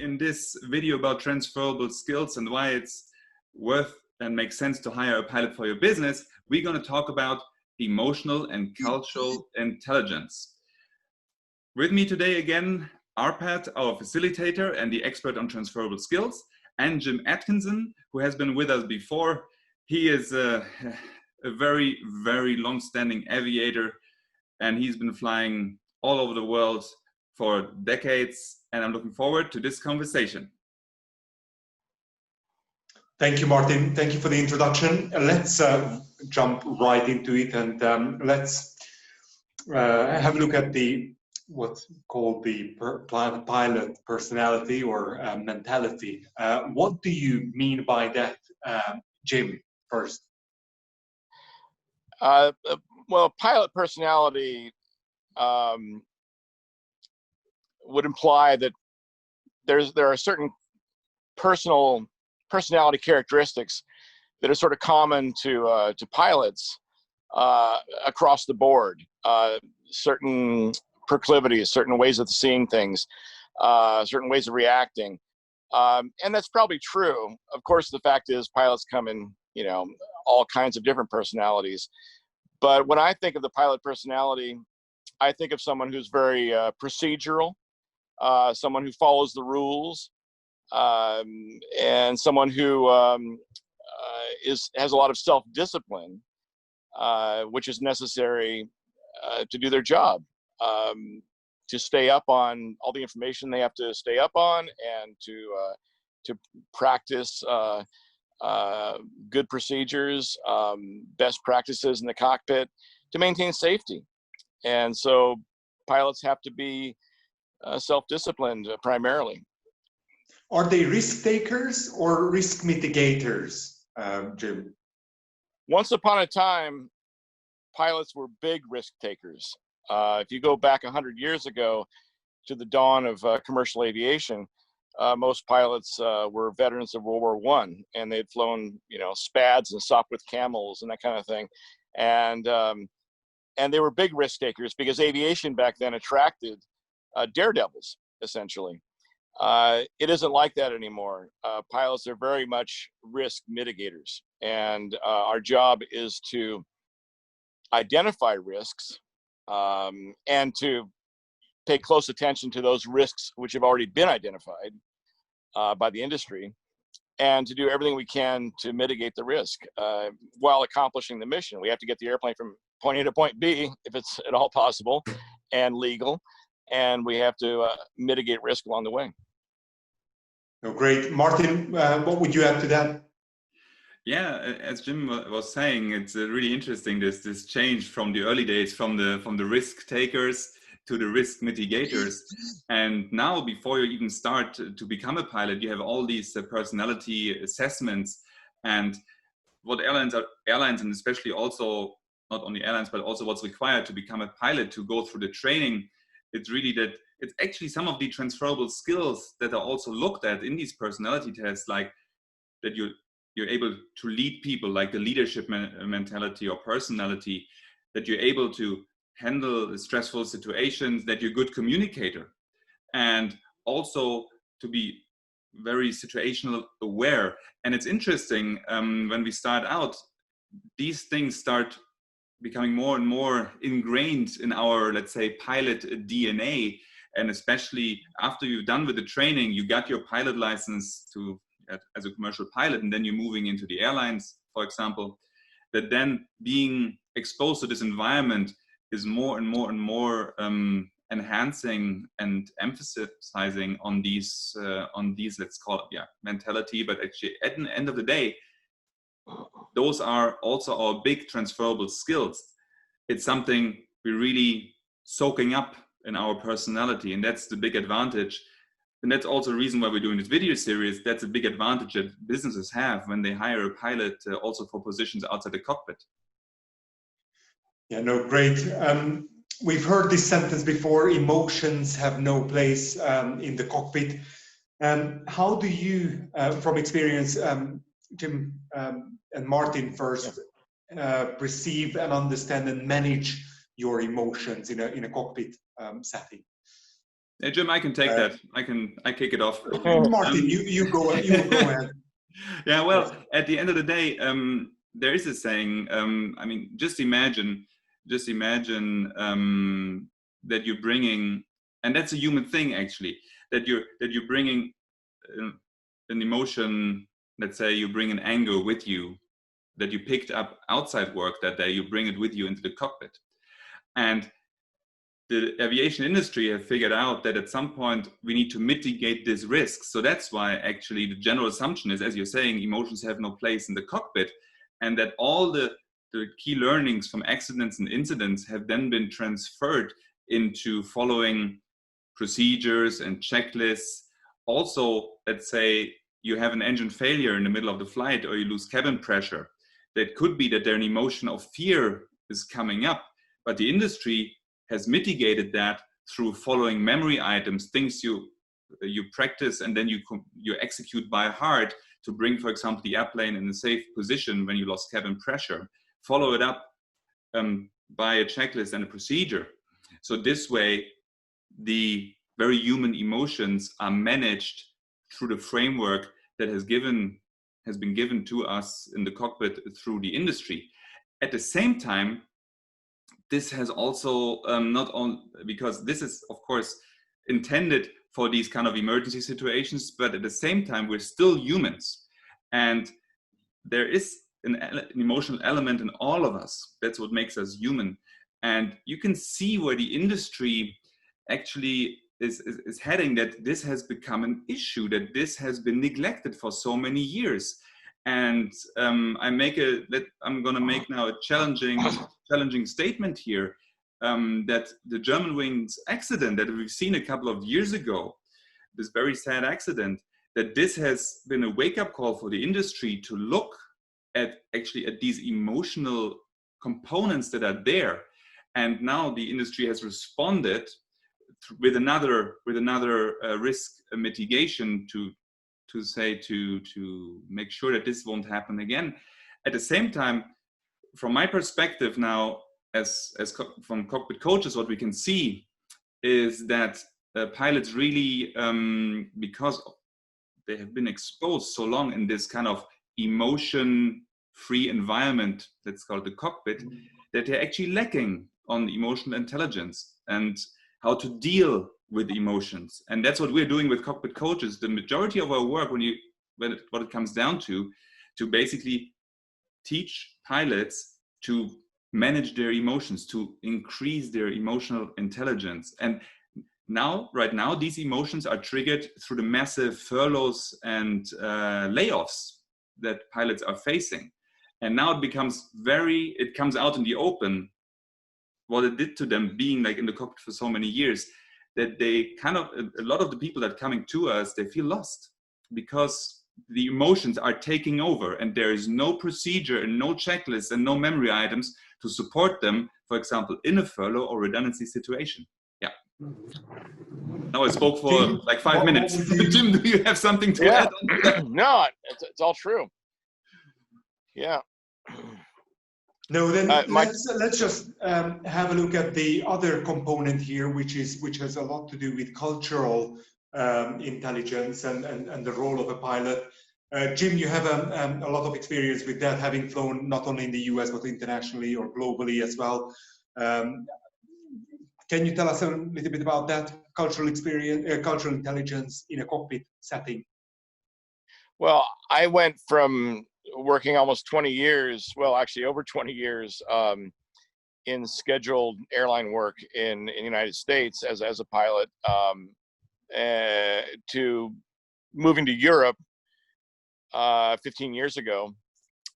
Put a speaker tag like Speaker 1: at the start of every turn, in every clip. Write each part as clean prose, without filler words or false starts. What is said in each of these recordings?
Speaker 1: in this video about transferable skills and why it's worth and makes sense to hire a pilot for your business, we're going to talk about emotional and cultural intelligence. With me today again, Arpad, our facilitator and the expert on transferable skills, and Jim Aktinson, who has been with us before. He is a very, very long-standing aviator, and he's been flying all over the world for decades, and I'm looking forward to this conversation.
Speaker 2: Thank you, Martin. Thank you for the introduction. Let's jump right into it, and let's have a look at what's called the pilot personality or mentality. What do you mean by that, Jim, first?
Speaker 3: Well, pilot personality would imply that there are certain personality characteristics that are sort of common to pilots across the board. Certain proclivities, certain ways of seeing things, certain ways of reacting, and that's probably true. Of course, the fact is pilots come in, all kinds of different personalities. But when I think of the pilot personality, I think of someone who's very procedural, someone who follows the rules, and someone who has a lot of self-discipline, which is necessary to do their job, to stay up on all the information they have to stay up on, and to practice good procedures, best practices in the cockpit to maintain safety. And so pilots have to be self-disciplined primarily.
Speaker 2: Are they risk takers or risk mitigators, Jim?
Speaker 3: Once upon a time, pilots were big risk takers. If you go back 100 years ago to the dawn of commercial aviation, most pilots were veterans of World War I, and they'd flown, Spads and Sopwith Camels and that kind of thing. And they were big risk takers because aviation back then attracted daredevils, essentially. It isn't like that anymore. Pilots are very much risk mitigators, and our job is to identify risks and to pay close attention to those risks which have already been identified by the industry, and to do everything we can to mitigate the risk while accomplishing the mission. We have to get the airplane from point A to point B, if it's at all possible and legal, and we have to mitigate risk along the way.
Speaker 2: Oh, great. Martin, what would you add to that?
Speaker 1: Yeah, as Jim was saying, it's really interesting, this change from the early days, from the risk takers to the risk mitigators. And now, before you even start to become a pilot, you have all these personality assessments. And what airlines and especially also, not only airlines, but also what's required to become a pilot, to go through the training, it's really that it's actually some of the transferable skills that are also looked at in these personality tests, like that you're able to lead people, like the leadership mentality or personality, that you're able to handle stressful situations, that you're a good communicator, and also to be very situational aware. And it's interesting, when we start out, these things start becoming more and more ingrained in our, let's say, pilot DNA. And especially after you've done with the training, you got your pilot license as a commercial pilot, and then you're moving into the airlines, for example, that then being exposed to this environment is more and more and more enhancing and emphasizing on these, let's call it, mentality. But actually, at the end of the day, those are also our big transferable skills. It's something we're really soaking up in our personality, and that's the big advantage. And that's also the reason why we're doing this video series. That's a big advantage that businesses have when they hire a pilot, also for positions outside the cockpit.
Speaker 2: Yeah, no, great. We've heard this sentence before: emotions have no place in the cockpit. How do you, from experience, Jim and Martin first, perceive and understand and manage your emotions in a cockpit setting?
Speaker 1: Hey, Jim, I can take that. I kick it off.
Speaker 2: Martin, you go ahead.
Speaker 1: Yeah, well, at the end of the day, there is a saying. I mean, just imagine that you're bringing, and that's a human thing actually. That you're bringing an emotion. Let's say you bring an anger with you that you picked up outside work that day. You bring it with you into the cockpit, and the aviation industry have figured out that at some point we need to mitigate this risk. So that's why actually the general assumption is, as you're saying, emotions have no place in the cockpit, and that all the key learnings from accidents and incidents have then been transferred into following procedures and checklists. Also, let's say you have an engine failure in the middle of the flight, or you lose cabin pressure. That could be that there an emotion of fear is coming up, but the industry has mitigated that through following memory items, things you practice and then you execute by heart to bring, for example, the airplane in a safe position when you lost cabin pressure. Follow it up by a checklist and a procedure. So this way, the very human emotions are managed through the framework that has been given to us in the cockpit through the industry. At the same time, this has also not only, because this is of course intended for these kind of emergency situations, but at the same time we're still humans, and there is an emotional element in all of us. That's what makes us human. And you can see where the industry actually is heading, that this has become an issue, that this has been neglected for so many years. And I'm going to make now a challenging statement here, that the Germanwings accident that we've seen a couple of years ago, this very sad accident, that this has been a wake-up call for the industry to look at these emotional components that are there. And now the industry has responded with another risk mitigation to make sure that this won't happen again. At the same time, from my perspective now, from cockpit coaches, what we can see is that pilots really, because they have been exposed so long in this kind of emotion-free environment that's called the cockpit, that they're actually lacking on emotional intelligence and how to deal with emotions. And that's what we're doing with cockpit coaches. The majority of our work, what it comes down to basically teach pilots to manage their emotions, to increase their emotional intelligence. And right now, these emotions are triggered through the massive furloughs and layoffs that pilots are facing. And now it comes out in the open what it did to them being like in the cockpit for so many years, that they a lot of the people that are coming to us, they feel lost because the emotions are taking over and there is no procedure and no checklist and no memory items to support them, for example, in a furlough or redundancy situation. Yeah. Now I spoke for like 5 minutes. Jim, do you have something to add on to that?
Speaker 3: No, it's all true. Yeah.
Speaker 2: No, then let's just have a look at the other component here, which has a lot to do with cultural intelligence and the role of a pilot. Jim, you have a lot of experience with that, having flown not only in the US but internationally or globally as well. Can you tell us a little bit about that cultural experience, cultural intelligence in a cockpit setting?
Speaker 3: Well, I went from working almost 20 years, well, actually over 20 years in scheduled airline work in the United States as a pilot, to moving to Europe 15 years ago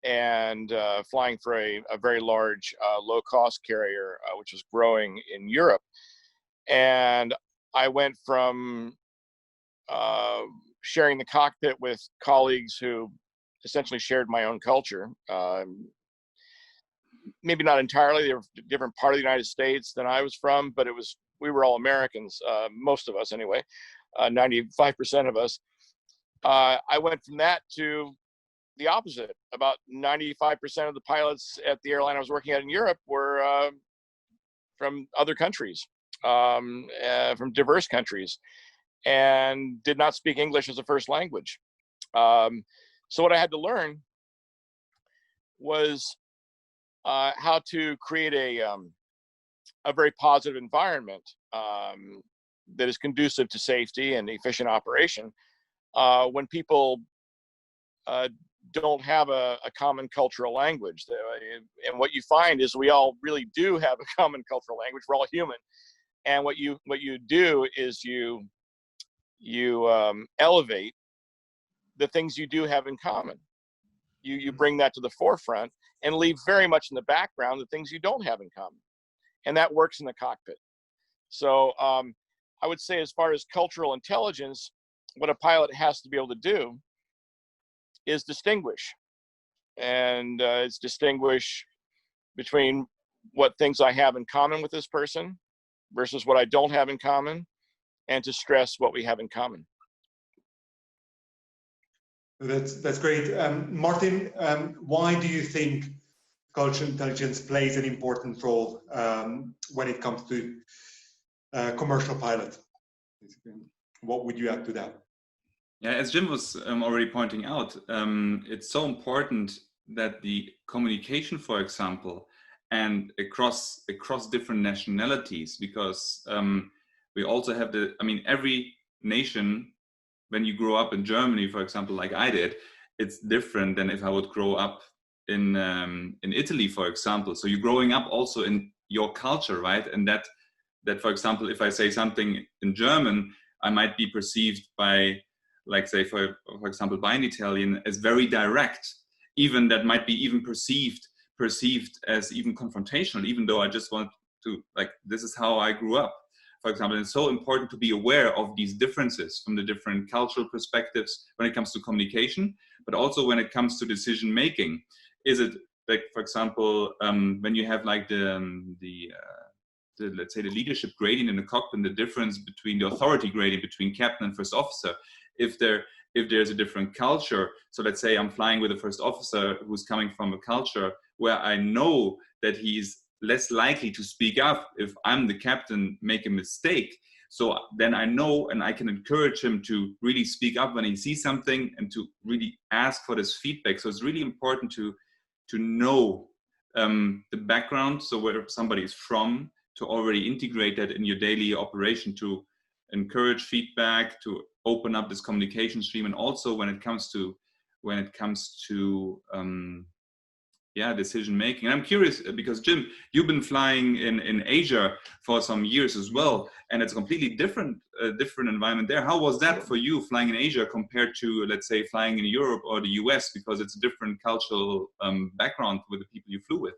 Speaker 3: and flying for a very large low-cost carrier, which was growing in Europe. And I went from sharing the cockpit with colleagues who essentially shared my own culture. Maybe not entirely, they were a different part of the United States than I was from, but we were all Americans, most of us anyway, 95% of us. I went from that to the opposite. About 95% of the pilots at the airline I was working at in Europe were from other countries. from diverse countries, and did not speak English as a first language. So what I had to learn was how to create a very positive environment that is conducive to safety and efficient operation when people don't have a common cultural language. And what you find is we all really do have a common cultural language. We're all human. And what you do is you elevate the things you do have in common. You bring that to the forefront and leave very much in the background the things you don't have in common. And that works in the cockpit. So I would say, as far as cultural intelligence, what a pilot has to be able to do is distinguish. And it's distinguish between what things I have in common with this person versus what I don't have in common, and to stress what we have in common.
Speaker 2: That's great. Martin, why do you think cultural intelligence plays an important role when it comes to commercial pilot? What would you add to that?
Speaker 1: Yeah, as Jim was already pointing out, it's so important that the communication, for example, and across different nationalities, because we also have every nation, when you grow up in Germany, for example, like I did, it's different than if I would grow up in Italy, for example. So you're growing up also in your culture, right? And that for example, if I say something in German, I might be perceived by, like, say, for example, by an Italian as very direct. Even that might be even perceived as even confrontational, even though I just want to, like, this is how I grew up. For example, it's so important to be aware of these differences from the different cultural perspectives when it comes to communication, but also when it comes to decision making. Is it, like, for example, when you have like the let's say the leadership gradient in the cockpit, the difference between the authority gradient between captain and first officer, if there's a different culture. So let's say I'm flying with a first officer who's coming from a culture where I know that he's less likely to speak up if I'm the captain, make a mistake. So then I know, and I can encourage him to really speak up when he sees something and to really ask for this feedback. So it's really important to know the background, so where somebody is from, to already integrate that in your daily operation, to encourage feedback, to open up this communication stream. And also when it comes to decision making. And I'm curious, because Jim, you've been flying in Asia for some years as well, and it's a completely different environment there. How was that for you, flying in Asia compared to, let's say, flying in Europe or the US, because it's a different cultural background with the people you flew with?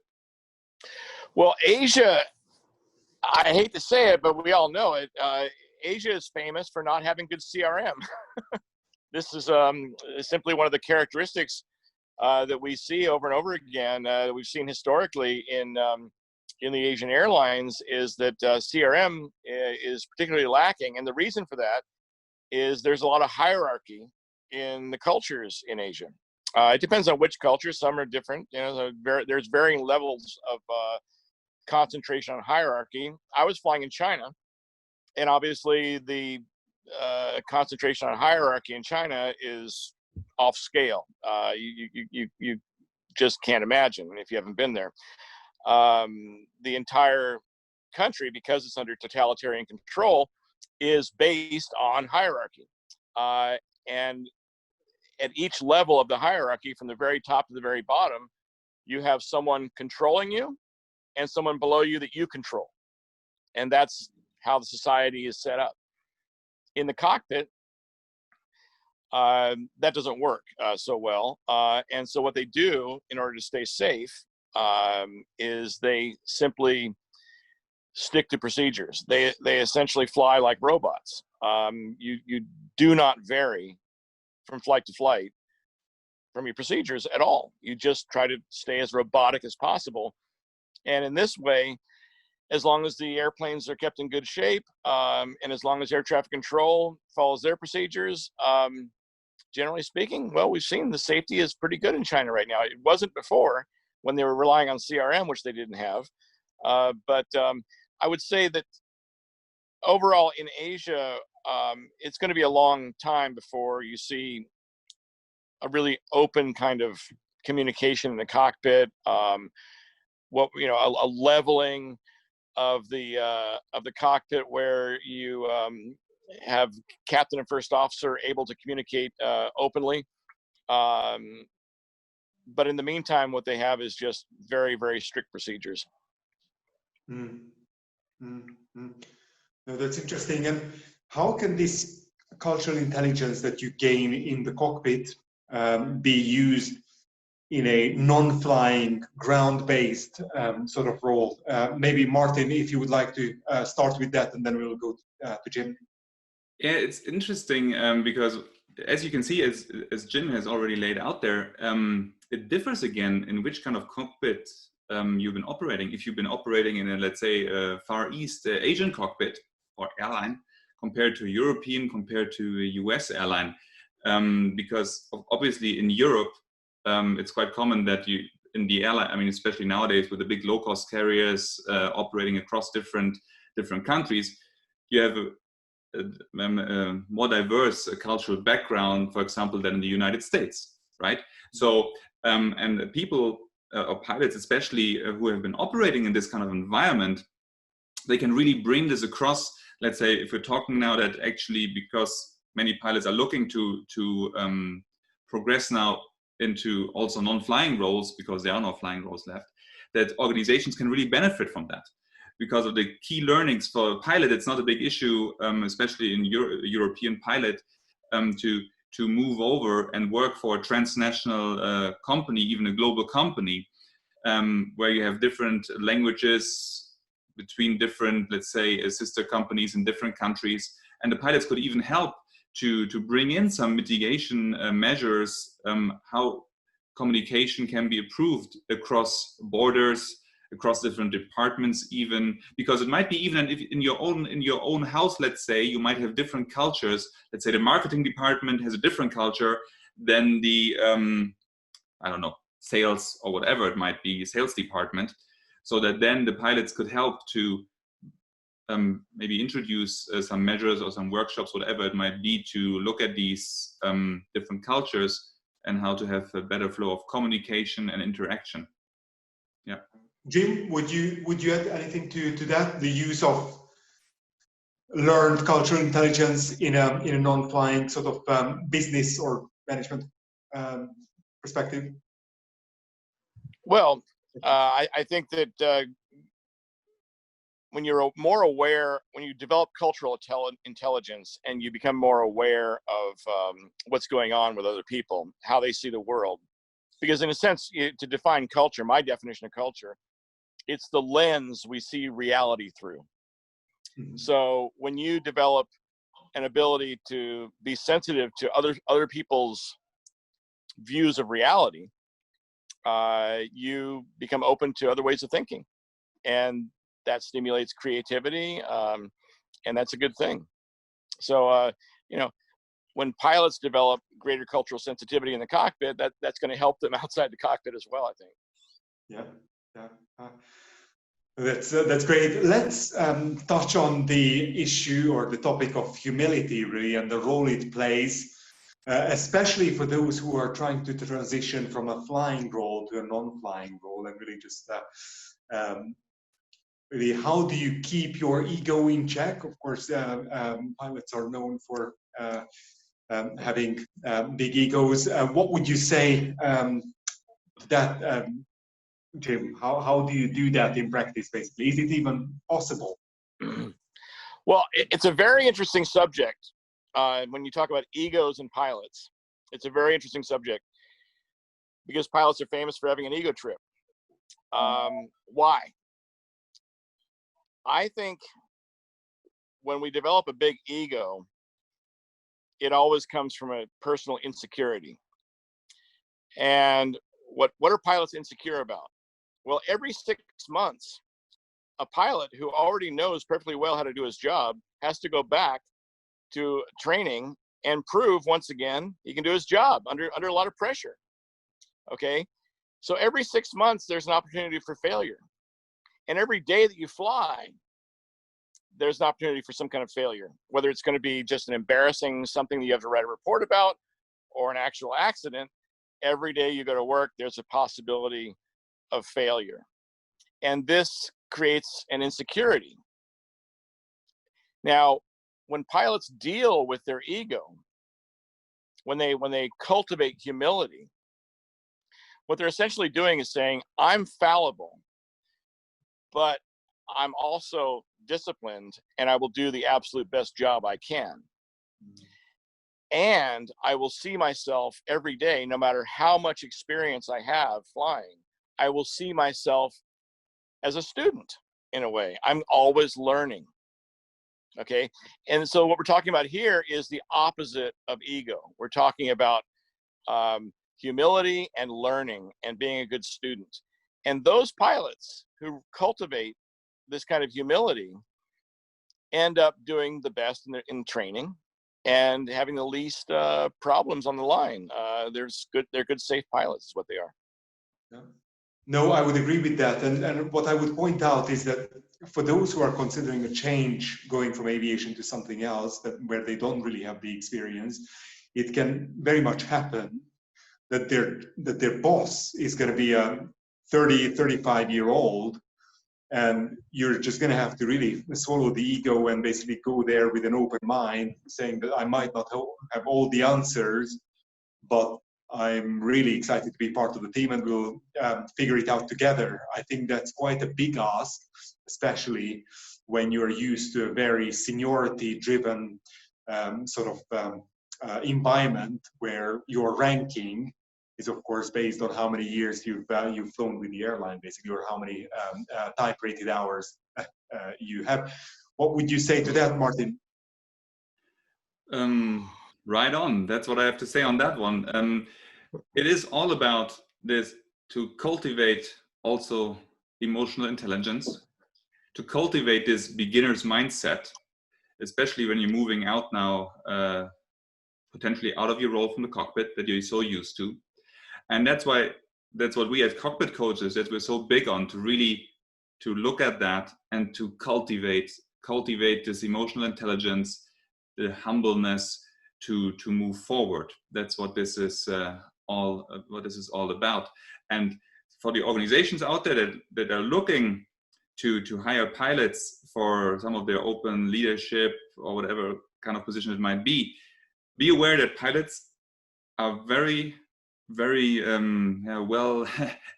Speaker 3: Well, Asia, I hate to say it, but we all know it. Asia is famous for not having good CRM. This is simply one of the characteristics that we see over and over again, that we've seen historically in the Asian airlines, is that CRM is particularly lacking. And the reason for that is there's a lot of hierarchy in the cultures in Asia. It depends on which culture. Some are different. You know, there's varying levels of concentration on hierarchy. I was flying in China, and obviously the concentration on hierarchy in China is off scale. You just can't imagine if you haven't been there. The entire country, because it's under totalitarian control, is based on hierarchy. And at each level of the hierarchy, from the very top to the very bottom, you have someone controlling you and someone below you that you control. And that's how the society is set up. In the cockpit, that doesn't work so well. And so what they do in order to stay safe is they simply stick to procedures. They essentially fly like robots. You do not vary from flight to flight from your procedures at all. You just try to stay as robotic as possible. And in this way, as long as the airplanes are kept in good shape, and as long as air traffic control follows their procedures, generally speaking, well, we've seen the safety is pretty good in China right now. It wasn't before, when they were relying on CRM, which they didn't have. But I would say that overall in Asia, it's going to be a long time before you see a really open kind of communication in the cockpit. A leveling of the cockpit where you have captain and first officer able to communicate openly. But in the meantime, what they have is just very, very strict procedures.
Speaker 2: Mm. Mm. Mm. No, that's interesting. And how can this cultural intelligence that you gain in the cockpit be used in a non-flying, ground-based sort of role? Maybe Martin, if you would like to start with that, and then we'll go to Jim.
Speaker 1: Yeah, it's interesting because, as you can see, as Jim has already laid out there, it differs again in which kind of cockpit you've been operating. If you've been operating in a, let's say, a Far East Asian cockpit or airline, compared to European, compared to a US airline, because obviously in Europe, it's quite common that you, in the airline, I mean, especially nowadays with the big low-cost carriers operating across different countries, you have a more diverse cultural background, for example, than in the United States, right? So, and people or pilots, especially who have been operating in this kind of environment, they can really bring this across. Let's say, if we're talking now that actually, because many pilots are looking to progress now into also non-flying roles, because there are no flying roles left, that organizations can really benefit from that. Because of the key learnings for a pilot, it's not a big issue, especially in European pilot, to move over and work for a transnational company, even a global company, where you have different languages between different, let's say, sister companies in different countries. And the pilots could even help to bring in some mitigation measures, how communication can be improved across borders, across different departments, even because it might be even if in your own house, let's say, you might have different cultures. Let's say the marketing department has a different culture than the I don't know, sales or whatever it might be, sales department, so that then the pilots could help to maybe introduce some measures or some workshops, whatever it might be, to look at these different cultures and how to have a better flow of communication and interaction. Yeah.
Speaker 2: Jim, would you add anything to that? The use of learned cultural intelligence in a non-flying sort of business or management perspective?
Speaker 3: Well, I think that when you're more aware, when you develop cultural intelligence and you become more aware of what's going on with other people, how they see the world, because in a sense, to define culture, my definition of culture, it's the lens we see reality through. Mm-hmm. So when you develop an ability to be sensitive to other people's views of reality, you become open to other ways of thinking, and that stimulates creativity, and that's a good thing. So when pilots develop greater cultural sensitivity in the cockpit, that's going to help them outside the cockpit as well, I think.
Speaker 2: Yeah. That's great. Let's touch on the issue or the topic of humility, really, and the role it plays, especially for those who are trying to transition from a flying role to a non-flying role, and really just really, how do you keep your ego in check? Of course, pilots are known for having big egos. What would you say that? Jim, how do you do that in practice, basically? Is it even possible?
Speaker 3: Well, it's a very interesting subject. When you talk about egos and pilots, it's a very interesting subject because pilots are famous for having an ego trip. Why? I think when we develop a big ego, it always comes from a personal insecurity. And what are pilots insecure about? Well, every 6 months, a pilot who already knows perfectly well how to do his job has to go back to training and prove once again he can do his job under a lot of pressure. Okay, so every 6 months there's an opportunity for failure, and every day that you fly, there's an opportunity for some kind of failure, whether it's going to be just an embarrassing something that you have to write a report about or an actual accident. Every day you go to work, there's a possibility of failure. And this creates an insecurity. Now, when pilots deal with their ego, when they cultivate humility, what they're essentially doing is saying, I'm fallible, but I'm also disciplined, and I will do the absolute best job I can. And I will see myself every day, no matter how much experience I have flying, I will see myself as a student in a way. I'm always learning. Okay. And so what we're talking about here is the opposite of ego. We're talking about humility and learning and being a good student. And those pilots who cultivate this kind of humility end up doing the best in training and having the least problems on the line. They're good, safe pilots is what they are.
Speaker 2: Yeah. No, I would agree with that. And what I would point out is that for those who are considering a change, going from aviation to something else where they don't really have the experience, it can very much happen that their boss is going to be a 30, 35-year-old, and you're just going to have to really swallow the ego and basically go there with an open mind, saying that I might not have all the answers, but I'm really excited to be part of the team, and we'll figure it out together. I think that's quite a big ask, especially when you're used to a very seniority-driven environment where your ranking is, of course, based on how many years you've flown with the airline, basically, or how many type-rated hours you have. What would you say to that, Martin?
Speaker 1: Right on. That's what I have to say on that one. It is all about this, to cultivate also emotional intelligence, to cultivate this beginner's mindset, especially when you're moving out now, potentially out of your role from the cockpit that you're so used to. And that's what we as cockpit coaches, that we're so big on, to really to look at that and to cultivate this emotional intelligence, the humbleness to move forward. That's what this is all about. And for the organizations out there that are looking to hire pilots for some of their open leadership or whatever kind of position it might be aware that pilots are very, very well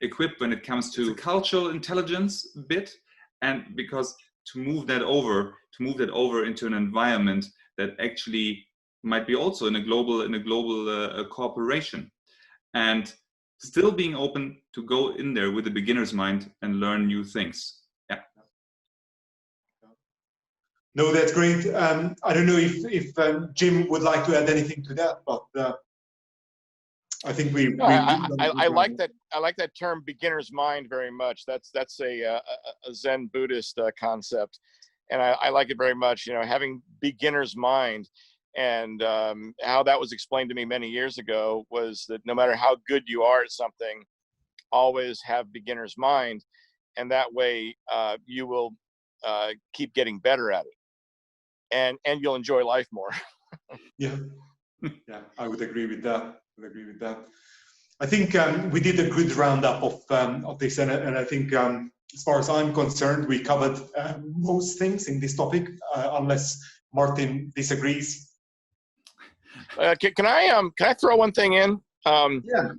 Speaker 1: equipped when it comes to the cultural intelligence bit, and because to move that over into an environment that actually might be also in a global corporation, and still being open to go in there with a beginner's mind and learn new things. Yeah.
Speaker 2: No, that's great. I don't know if Jim would like to add anything to that, but I think
Speaker 3: I like that. I like that term, beginner's mind, very much. That's a Zen Buddhist concept, and I like it very much. You know, having beginner's mind, and how that was explained to me many years ago was that no matter how good you are at something, always have beginner's mind, and that way you will keep getting better at it, and you'll enjoy life more.
Speaker 2: Yeah, I would agree with that. I think we did a good roundup of this, and I think as far as I'm concerned, we covered most things in this topic, unless Martin disagrees.
Speaker 3: Can I throw one thing in?
Speaker 2: Yeah.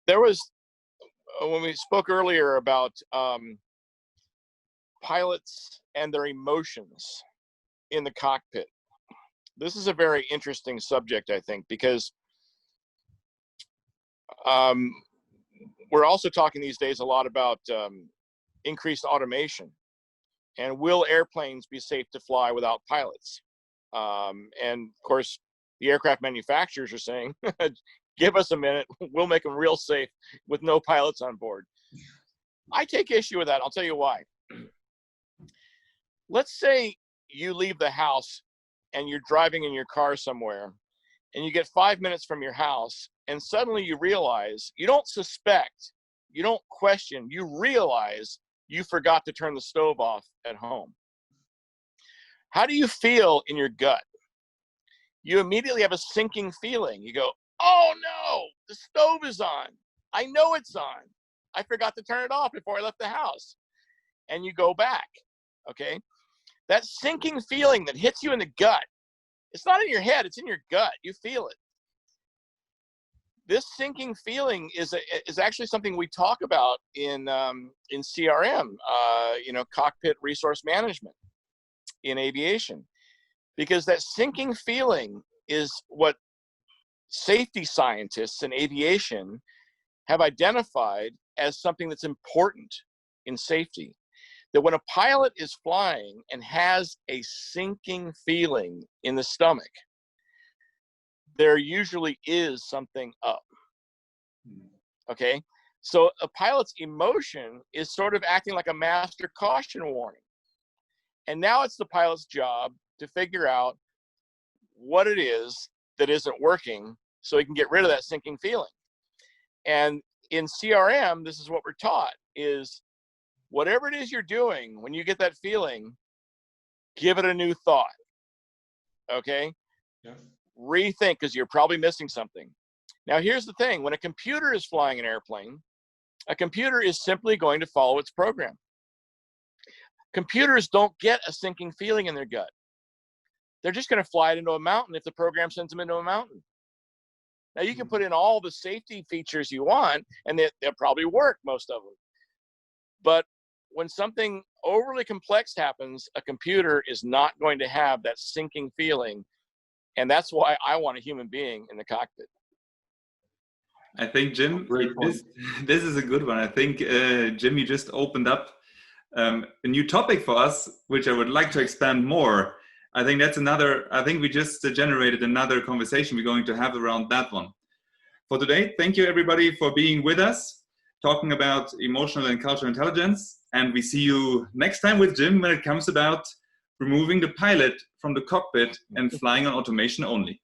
Speaker 3: There was, when we spoke earlier about pilots and their emotions in the cockpit. This is a very interesting subject, I think, because we're also talking these days a lot about increased automation, and will airplanes be safe to fly without pilots? And of course, the aircraft manufacturers are saying, give us a minute, we'll make them real safe with no pilots on board. I take issue with that. I'll tell you why. Let's say you leave the house and you're driving in your car somewhere, and you get 5 minutes from your house, and suddenly you realize, you don't suspect, you don't question, you realize you forgot to turn the stove off at home. How do you feel in your gut? You immediately have a sinking feeling. You go, oh no, the stove is on. I know it's on. I forgot to turn it off before I left the house. And you go back, okay? That sinking feeling that hits you in the gut, it's not in your head, it's in your gut. You feel it. This sinking feeling is actually something we talk about in CRM, Cockpit resource management in aviation, because that sinking feeling is what safety scientists in aviation have identified as something that's important in safety. That when a pilot is flying and has a sinking feeling in the stomach, there usually is something up, okay? So a pilot's emotion is sort of acting like a master caution warning. And now it's the pilot's job to figure out what it is that isn't working so he can get rid of that sinking feeling. And in CRM, this is what we're taught, is whatever it is you're doing, when you get that feeling, give it a new thought, okay?
Speaker 2: Yeah.
Speaker 3: Rethink, because you're probably missing something. Now, here's the thing. When a computer is flying an airplane, a computer is simply going to follow its program. Computers don't get a sinking feeling in their gut. They're just going to fly it into a mountain if the program sends them into a mountain. Now, you can put in all the safety features you want, and they'll probably work, most of them. But when something overly complex happens, a computer is not going to have that sinking feeling. And that's why I want a human being in the cockpit.
Speaker 1: I think, Jim, this is a good one. I think, Jim, you just opened up a new topic for us, which I would like to expand more. I think we just generated another conversation we're going to have around that one. For today, thank you everybody for being with us, talking about emotional and cultural intelligence. And we see you next time with Jim when it comes about removing the pilot from the cockpit and flying on automation only.